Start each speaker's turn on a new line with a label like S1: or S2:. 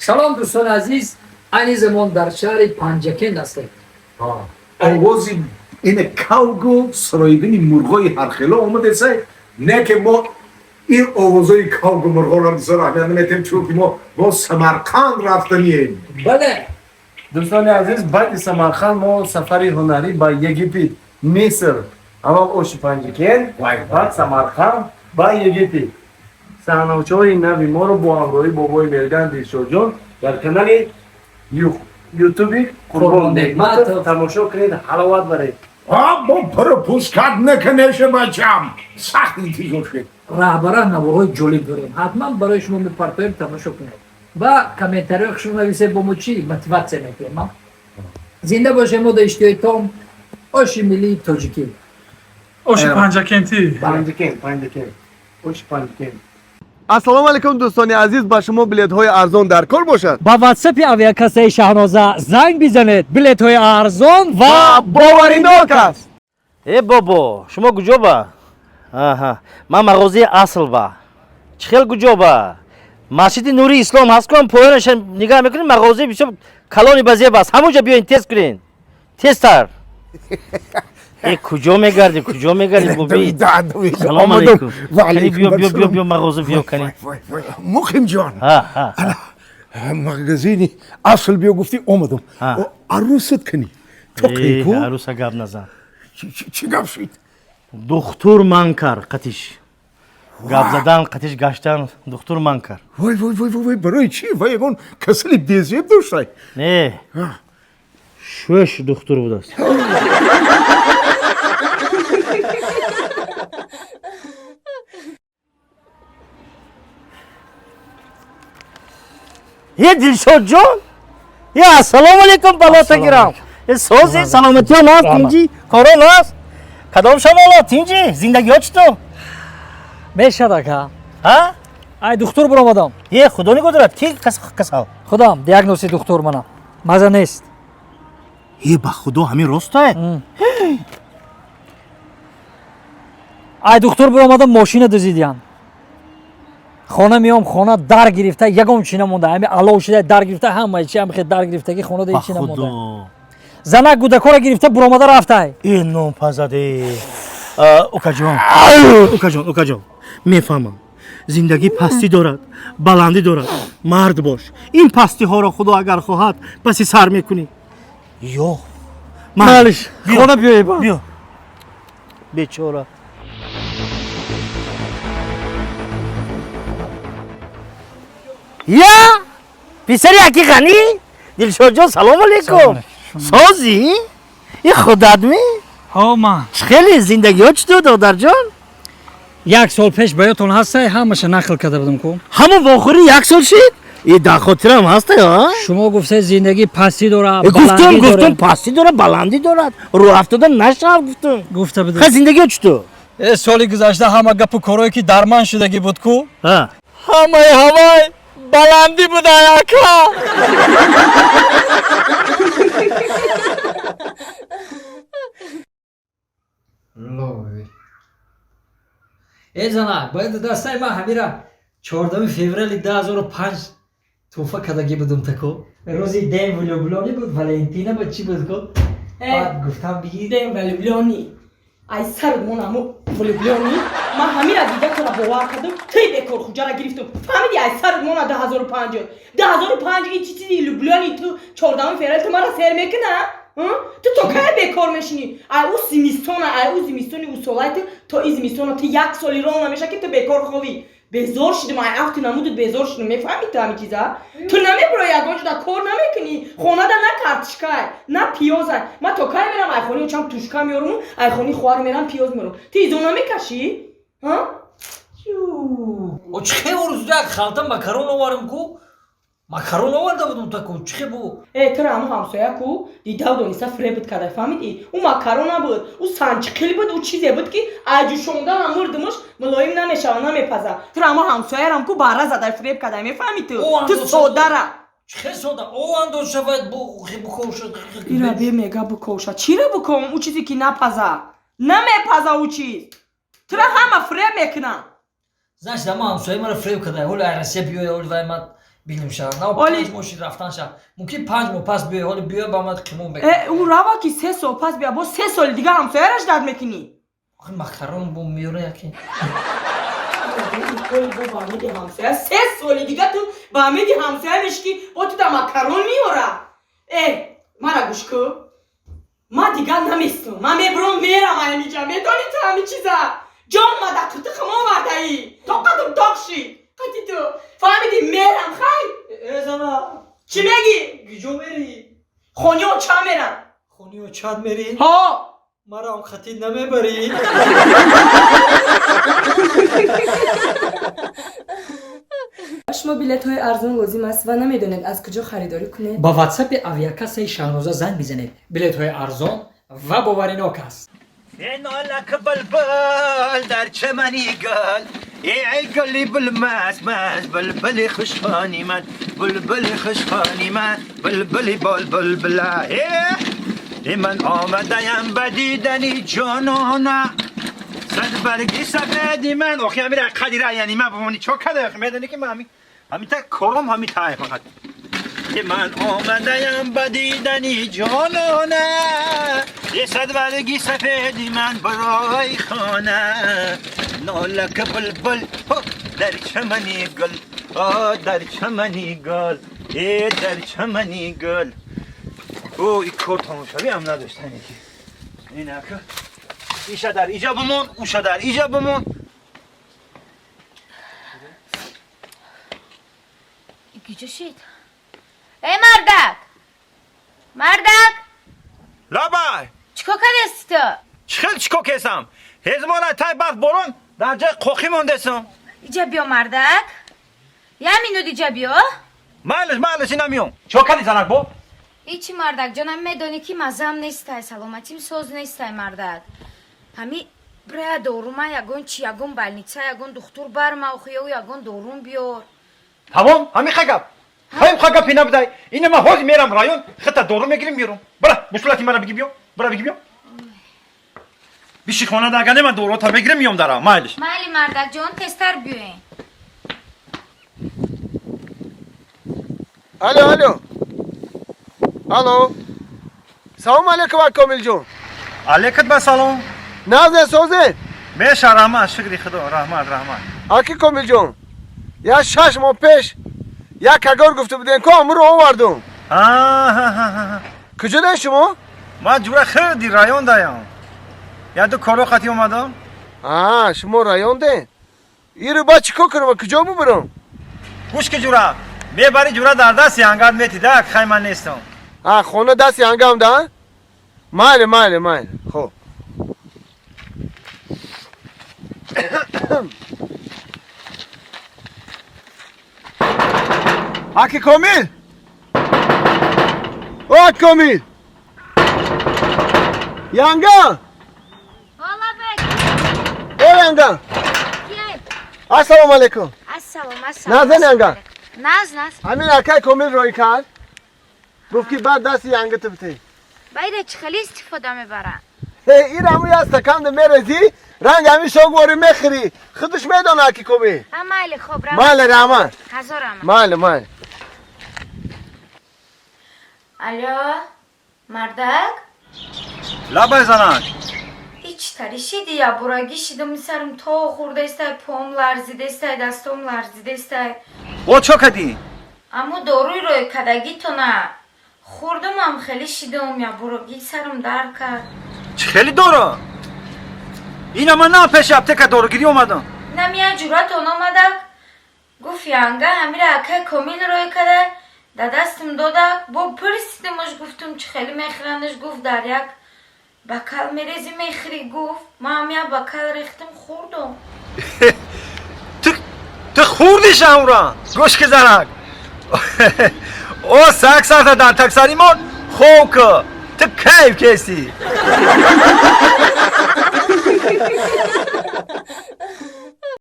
S1: салом дӯстони азиз, айни замон дар шаҳри Панҷакент ҳастем.
S2: овози ин кавгу сароибини мурғои ҳархело омадесай, не ки мо ин овозои кавгу мурғоро бисёр аҳамият наметем, чунки мо Самарқанд рафтанием.
S1: Бале,
S3: дӯстони азиз, баъди Самарқанд мо сафари ҳунарӣ ба Египет, Миср, аввал Оши Панҷакент, баъд Самарқанд, баъд Египет. Саҳнаовачаҳои нави моро бо ҳамроҳии бобои Мерган Дилшодҷон дар канали ютуби Қурбон Неъматов тамошо кунед, ҳаловат баред.
S2: бо пропускат накунеша бачам, сахт интизор шуд.
S1: раҳбара навоҳои ҷолиб дорем, ҳатман барои шумо мепартоем, тамошо кунед ва комментариҳои худшон нависед, бо мо чӣ мотиватсия мекунем. Зинда бошем, мо дар иштиҳои том Оши миллии тоҷикӣ.
S4: Оши Панҷакентӣ.
S3: Панҷакент. Оши Панҷакент.
S5: ассалому алайкум дӯстони азиз, ба шумо билетҳои арзон дар кор бошад.
S6: ба ватсапи авиакассаи Шаҳноза занг бизанед. Билетҳои арзон ва
S5: боваринок аст.
S7: бобо, шумо куҷо ба? Ман мағозаи асл ба. Чӣ хел куҷо ба? Масҷиди Нури Ислом ҳаст кун, поёнаш нигаҳ мекунем, мағозаи бисёр калони базеб аст. Ҳамунҷа биёин, тест кунен. Тезтар. куҷо мегарди боби? Салому алайкум. Биё мағоза биё кани.
S2: муқимҷон, магазини асл биё гуфтӣ, омадам. арӯсат канӣ.
S7: Аруса гап назан.
S2: Чӣ гап шуд?
S7: Духтур манкар қатиш. Гап задан, қатиш гаштан, духтур манкар.
S2: вай, барои чӣ? Вай ягон касали безеб доштай?
S7: Не. Шӯш духтур будааст. Дилшодҷон, ассалому алайкум балота гирам. Сози саломатиён аст, тинҷӣ, корон аст. Кадом шамоло, тинҷӣ, зиндагиҳо читор?
S6: мешадака. Ай духтур биромадам.
S7: Худо нигоҳ дорад, ки касал?
S6: Худам, диагнози духтур манам. Маза нест.
S7: Ба худо ҳамин ростае?
S6: Ай духтур биромадам, мошина дузидиян. хона меом, хона дар гирифта, ягон чӣ намонда. Ҳами алов шуда дар гирифта, ҳамаи чӣ ҳамихе дар гирифтаги хона да чӣ намонда. Занак гудакора гирифта буромада рафтай.
S7: Нопазаде. Укаҷон, мефаҳмам. Зиндагӣ пастӣ дорад, баландӣ дорад. Мард бош. Ин пастиҳоро худо агар хоҳад, паси сар мекунӣ. Ё.
S6: Малиш, хона биёед.
S7: Биё. Бечора. писари ҳақиқанӣ? Дилшодҷон, салому алайкум. Сози? худатми?
S4: ман.
S7: Чӣ хели зиндагиҳо читор додарҷон?
S6: 1 сол пеш ба ёдтон ҳастай, ҳамаша нақл карда будам ку.
S7: Ҳамон вохӯри 1 сол шид? Дар хотирам ҳастай?
S6: Шумо гуфтед зиндагӣ пастӣ дорад,
S7: гуфтум пастӣ дорад, баландӣ дорад. Роҳ афтодан нашав гуфтум.
S6: гуфта будем.
S7: зиндагиҳо читор?
S4: Соли гузашта ҳама гапу корое ки дар ман шудагӣ буд ку.
S6: ҳамаи баландӣ буда яка. занак, бояд дастаи ман ҳамира 14 феврали 2005 тӯҳфа кардагӣ будум таку. рӯзи ден влюблёни буд, Валентина ба чӣ буд ку? Баъд гуфтам биги
S8: ден влюблёни. Ай сармон амо влюблёни. Ман ҳамира дида тора бовар кардам. Ти бекор хуҷара гирифтам. Фаҳмиди ай сармона 2005. 2005 ин чӣ чизи влюблёни ту 14 феврали ту мара сер мекуна? ту то кай бекор мешини? Ай у зимистона, ай у зимистони у солай то и зимистона ти 1 соли рон намеша ки ту бекор хови. безор шидим, ай афти намудуд безор шидим. Мефаҳмӣ ту ҳамин чиза? Ту намебаро ягон ҷода кор намекунӣ. Хонада на картишкай, на пиёзай. Ман то кай мерам айхони чам тушка меёрам, айхони хоҳар мерам пиёз меёрам. Ту изона мекашӣ?
S1: чӣ хел рӯзда халта макарон оварам ку? макарон оварда будам таку. Чӣ хел бу?
S8: Тара ҳамун ҳамсоя ку дидав дониста фребуд карда. Фаҳмидӣ? У макарон набуд, у санҷиқил буд, у чизе буд ки аҷӯшонда мурдимаш мулоим намешава, намепаза. Тара ҳамун ҳамсояам ку бара задай фреб кардай. Мефаҳмӣ ту? Ту содара.
S1: Чӣ хел сода? О андоз шавад букошад.
S8: Ира бе мега букошад. Чира буком? У чизе ки напаза. Намепаза у чиз. Тара ҳама фреб мекунанд.
S1: Значит, ама ҳамсоя мара фреб кардай. Ҳоли айрасия биёя, ҳоли вай ман
S6: بیلیم شد نه
S8: اولی.
S6: 5 ماشین رفتن شد ممکن 5 ماه پس بیای حالا بیا با من قیمون بکن
S8: اون روا که 3 سال پس بیا با 3 سال دیگه همسایرش درد میکنی
S6: آخه مخرون بوم میاره یکی
S8: با امیدی همسایه 3 سال دیگه تو با امیدی همسایه میشکی با تو در مکرون میاره مرا گوش کن ما دیگه نمیستم من میبرم میرم اینجا میدانی تو همین چیزا جان ما در تو خما ورده ای تو قدم تاقشی قدی تو فهمیدی میرم خیلی
S6: ازانا
S8: چی میگی؟
S6: گجو میری
S8: خونی و چا میرم
S6: خونی و چاد میری
S8: ها
S6: مرا هم خطید نمیبری
S8: شما بلیط های ارزان لازم است و نمیدونید از کجا خریداری کنید
S6: با واتساپ اویاکاس شهنوزه زنگ بزنید بلیط های ارزان و باوریناک است
S7: نالك بلبل در چمنی گل ای گلی بالماس ماس بلبلی خوشخانی من بلبلی خوشخانی من بلبلی بلبل بلا ای من آمدیم بدیدنی جانانا صد برگی سفیدی من اوخی همین قدیره یعنی من بمونی چو کده میدونی که من همین تا کرم همین تای فقط من آمدیم بدیدنی جانانه یه صد برگی سفیدی من برای خانه نالک بلبل در چمنی گل در چمنی گل در چمنی گل ای کار تماشایی هم نداشتن یکی اینه که ایشا در ایجا بمون اوشا در ایجا بمون
S9: گیجه شید ای مردک
S7: لابای
S9: چیکار کردی تو؟
S7: چیکار کسم هزمانه تای بعد برون در جای قوخی موندسم
S9: ایجا بیا مردک یه همینو دیجا بیا
S7: مالش نمیام چیکار کردی زنک بو؟
S9: ایچی مردک جانم میدونی که مزم نیسته سلامتیم سوز نیسته مردک همی برای دوروما یگون چی یگون بلنیچه یگون دختور برما اوخیو یگون دورون بیار
S7: تمام همین خگب خگب نبدای اینه ما هوز میرم رایون خطا دورو میگیریم میرم برا مشکلاتی مرا بگی بیو بیشی خانه داگه من دورو تا بگیرم میام دارم مالش
S9: مالی مردک جان تستر بیوین
S5: الو سلام علیکم کامل جون
S7: علیکت با سلام
S5: نازه سوزه
S7: میشه رحمت شکری خدا رحمت
S5: آکی کامل جون یا 6 ماه پیش یا کگار گفته بودین که امرو آوردم کجا ده شما؟
S7: ما جورا خیلی رایون دایم یا دو کارو خطی اومدم
S5: شما رایون ده ایرو با چیکار کنم کجا ببرم؟
S7: گوش که جورا میبری جورا در دست یانگاد میتی ده خیلی من نیستم
S5: خونه دست یانگام ده؟ مایل خب آکی کامل کامل یانگا
S9: والا بک
S5: یانگا السلام علیکم
S9: السلام
S5: نازن یانگا
S9: ناز
S5: همین اکای کامل روی کرد گفت که بعد دست یانگا تبته
S9: باید چه خیلی استفاده میبرن
S5: این همون یا استکان میرزی رنگ همین شاگواری میخری خودش میدونه اکی کامل
S9: مالی خوب
S5: مال رحمان
S9: هزارم
S5: مال
S9: الو مردک
S7: لابای زنان
S9: هیچ تریشیدی یا براگی شیدم سرم تا خورده استای پام لرزیده استای دستم لرزیده استای
S7: او چو کدی؟
S9: اما داروی روی کدگی تو نه خوردم هم خیلی شیدم یا براگی سرم در کرد
S7: چه خیلی دورو؟ اینا من نه پیش اپتک دورگیری اومدم
S9: نمیا جورات اون آمدک گفت یانگا همیره اکای کامیل روی کده دا دستم دادک با پرسیدمش گفتم چه خیلی میخرندش گفت در یک بکل میریزی میخری گفت ما همیا بکل ریختم خوردم
S7: تو خوردیش اون گوش که زنک او ساک ساک در تکساری من خوک تو کیف کسی